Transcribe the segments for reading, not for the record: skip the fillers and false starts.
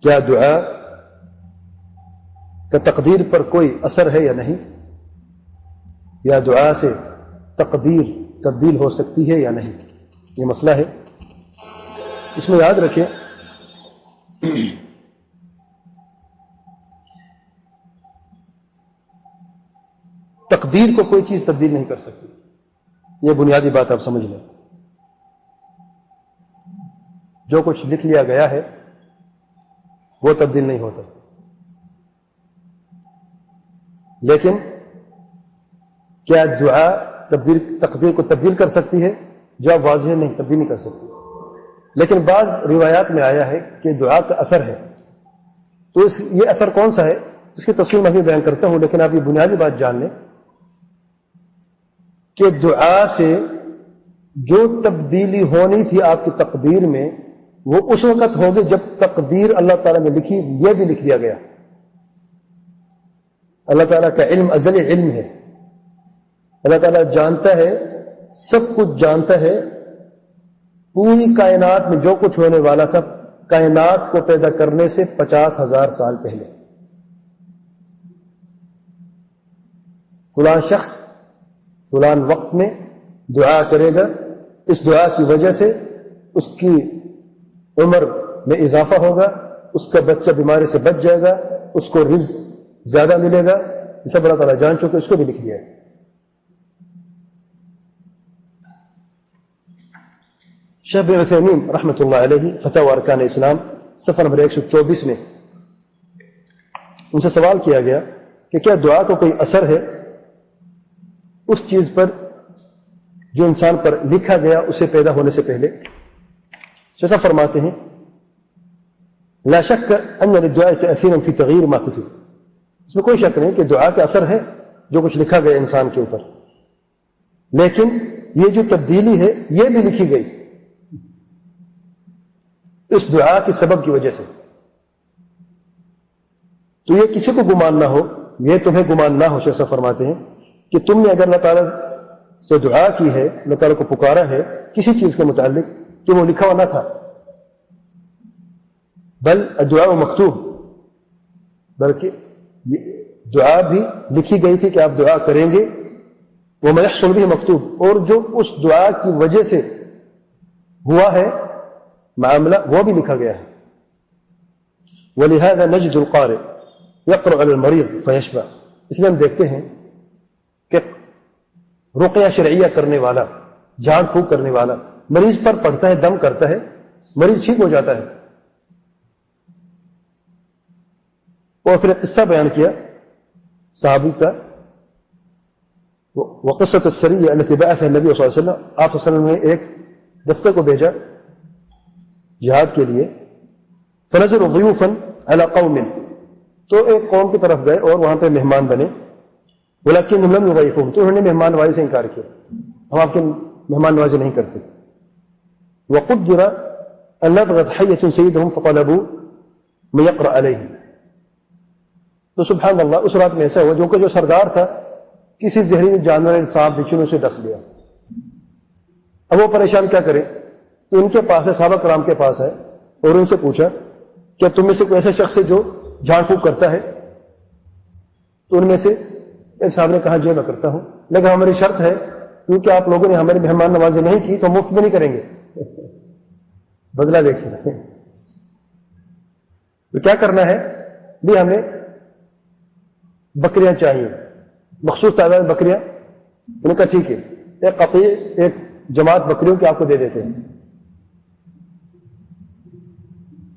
کیا دعا کا تقدیر پر کوئی اثر ہے یا نہیں، یا دعا سے تقدیر تبدیل ہو سکتی ہے یا نہیں، یہ مسئلہ ہے۔ اس میں یاد رکھیں تقدیر کو کوئی چیز تبدیل نہیں کر سکتی، یہ بنیادی بات آپ سمجھ لیں۔ جو کچھ لکھ لیا گیا ہے وہ تبدیل نہیں ہوتا، لیکن کیا دعا تقدیر کو تبدیل کر سکتی ہے؟ جواب واضح نہیں، تبدیل نہیں کر سکتی، لیکن بعض روایات میں آیا ہے کہ دعا کا اثر ہے۔ تو یہ اثر کون سا ہے اس کی تفصیل میں بھی بیان کرتا ہوں، لیکن آپ یہ بنیادی بات جان لیں کہ دعا سے جو تبدیلی ہونی تھی آپ کی تقدیر میں وہ اس وقت ہوگی جب تقدیر اللہ تعالیٰ نے لکھی، یہ بھی لکھ دیا گیا۔ اللہ تعالیٰ کا علم ازلی علم ہے، اللہ تعالیٰ جانتا ہے، سب کچھ جانتا ہے، پوری کائنات میں جو کچھ ہونے والا تھا کائنات کو پیدا کرنے سے 50,000 سال پہلے۔ فلاں شخص فلان وقت میں دعا کرے گا، اس دعا کی وجہ سے اس کی عمر میں اضافہ ہوگا، اس کا بچہ بیماری سے بچ جائے گا، اس کو رزق زیادہ ملے گا، یہ سب اللہ تعالیٰ جان چکے، اس کو بھی لکھ دیا ہے۔ شیخ بن عثیمین رحمۃ اللہ علیہ فتاوی ارکان اسلام صفحہ نمبر 124 میں ان سے سوال کیا گیا کہ کیا دعا کو کوئی اثر ہے اس چیز پر جو انسان پر لکھا گیا اسے پیدا ہونے سے پہلے؟ شیخ صاحب فرماتے ہیں لا شک ان للدعاء تأثیرا فی تغییر ما کتب، اس میں کوئی شک نہیں کہ دعا کا اثر ہے جو کچھ لکھا گیا انسان کے اوپر، لیکن یہ جو تبدیلی ہے یہ بھی لکھی گئی اس دعا کے سبب کی وجہ سے۔ تو یہ کسی کو گمان نہ ہو، یہ تمہیں گمان نہ ہو، شیخ صاحب فرماتے ہیں کہ تم نے اگر اللہ تعالیٰ سے دعا کی ہے، اللہ تعالیٰ کو پکارا ہے کسی چیز کے متعلق کہ وہ لکھا ہوا نہ تھا، بل الدعاء مکتوب، بلکہ دعا بھی لکھی گئی تھی کہ آپ دعا کریں گے، وما يحصل به مکتوب، اور جو اس دعا کی وجہ سے ہوا ہے معاملہ وہ بھی لکھا گیا ہے۔ ولهذا نجد القارئ يقرأ على المريض فيشفى، اس لیے ہم دیکھتے ہیں کہ رقیہ شرعیہ کرنے والا، جھاڑ پھونک کرنے والا مریض پر پڑھتا ہے، دم کرتا ہے، مریض ٹھیک ہو جاتا ہے۔ اور پھر قصہ بیان کیا صحابی کا، وقصة السریہ التي بعثها النبی صلی اللہ علیہ وسلم، آپ صلی اللہ علیہ وسلم نے ایک دستے کو بھیجا جہاد کے لیے، فنزلوا ضیوفا علی قوم، تو ایک قوم کی طرف گئے اور وہاں پہ مہمان بنے، ولکنہم لم یضیفوہم، تو انہوں نے مہمان نوازی سے انکار کیا، ہم آپ کی مہمان نوازی نہیں کرتے۔ وقدر ان لدغت حیۃ سیدہم فطلبوا من یقرأ علیہم، تو سبحان اللہ اس رات میں ایسا ہوا جو کہ جو سردار تھا کسی زہریلے جانور سانپ بچھو سے ڈس لیا، اب وہ پریشان کیا کریں، تو ان کے پاس ہے، صحابہ کرام کے پاس ہے، اور ان سے پوچھا کیا تم میں سے کوئی ایسا شخص ہے جو جھاڑ پھونک کرتا ہے؟ تو ان میں سے ایک صاحب نے کہا جی میں کرتا ہوں، لیکن ہماری شرط ہے کیونکہ آپ لوگوں نے ہماری مہمان نوازی نہیں کی تو مفت میں نہیں کریں گے۔ بدلہ دیکھیں تو کیا کرنا ہے بھی، ہمیں بکریاں چاہیے، مخصوص تعداد بکریاں، انہوں نے کہا ٹھیک ہے، ایک قطعی ایک جماعت بکریوں کی آپ کو دے دیتے ہیں۔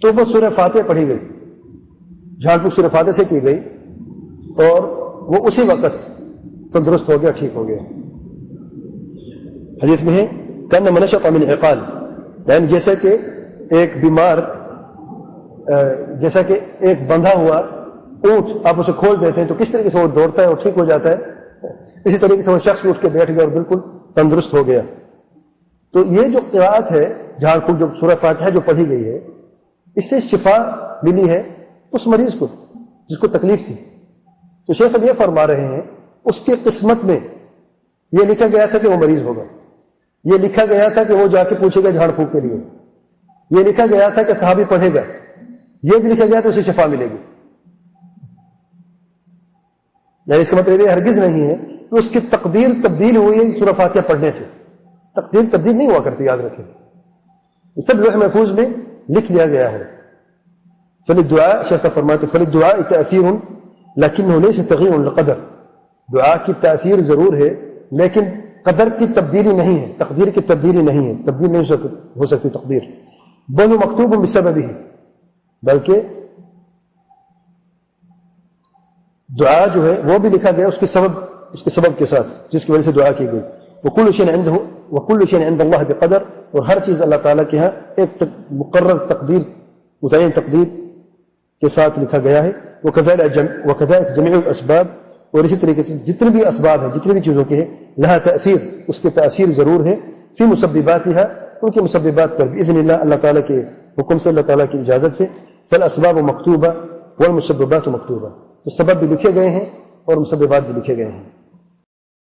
تو وہ سورہ فاتحہ پڑھی گئی، جھاڑ پھونک سورہ فاتحہ سے کی گئی، اور وہ اسی وقت تندرست ہو گیا، ٹھیک ہو گیا۔ حدیث میں ہے کأن من نشط من عقال، یعنی جیسا کہ ایک بیمار، جیسا کہ ایک بندھا ہوا اونٹ آپ اسے کھول دیتے ہیں تو کس طریقے سے وہ دوڑتا ہے اور ٹھیک ہو جاتا ہے، اسی طریقے سے وہ شخص اٹھ کے بیٹھ گیا اور بالکل تندرست ہو گیا۔ تو یہ جو قرأت ہے جھاڑ پھونک جو سورہ فاتحہ جو پڑھی گئی ہے، اس سے شفا ملی ہے اس مریض کو جس کو تکلیف تھی۔ تو شیخ صاحب یہ فرما رہے ہیں اس کی قسمت میں یہ لکھا گیا تھا کہ وہ مریض ہوگا، یہ لکھا گیا تھا کہ وہ جا کے پوچھے گا جھاڑ پھونک کے لیے، یہ لکھا گیا تھا کہ صحابی پڑھے گا، یہ بھی لکھا گیا تو اسے شفا ملے گی. یعنی اس کا مطلب یہ ہرگز نہیں ہے کہ اس کی تقدیر تبدیل ہوئی ہے سورہ فاتحہ پڑھنے سے. تقدیر تبدیل نہیں ہوا کرتی، یاد رکھیں. یہ سب لوح محفوظ میں لکھ لیا گیا ہے. فللدعاء شیخ صاحب فرماتے فللدعاء تأثیر لیکنہ لیس تغییر للقدر. دعا کی تاثیر ضرور ہے لیکن قدر کی تبدیلی نہیں ہے، تقدیر کی تبدیلی نہیں ہے، تبدیل نہیں ہو سکتی تقدیر. بل مکتوب بسببہ، بلکہ دعا جو ہے وہ بھی لکھا گیا اس کے سبب کے ساتھ جس کی وجہ سے دعا کی گئی. وکل شیء عنده وکل شیء عند اللہ بقدر، اور ہر چیز اللہ تعالیٰ کے ہاں ایک مقرر تقدیر، متعین تقدیر کے ساتھ لکھا گیا ہے. وكذلك جميع الاسباب، اور اسی طریقے سے جتنے بھی اسباب ہیں، جتنی بھی چیزوں کے ہیں، لہا تاثیر، اس کے تاثیر ضرور ہے. فی مسبباتها، ان کے مسببات پر باذن اللہ، اللہ تعالیٰ کے حکم سے، اللہ تعالیٰ کی اجازت سے. فالاسباب مکتوبہ والمسببات مکتوبہ، تو سبب بھی لکھے گئے ہیں اور مسببات بھی لکھے گئے ہیں.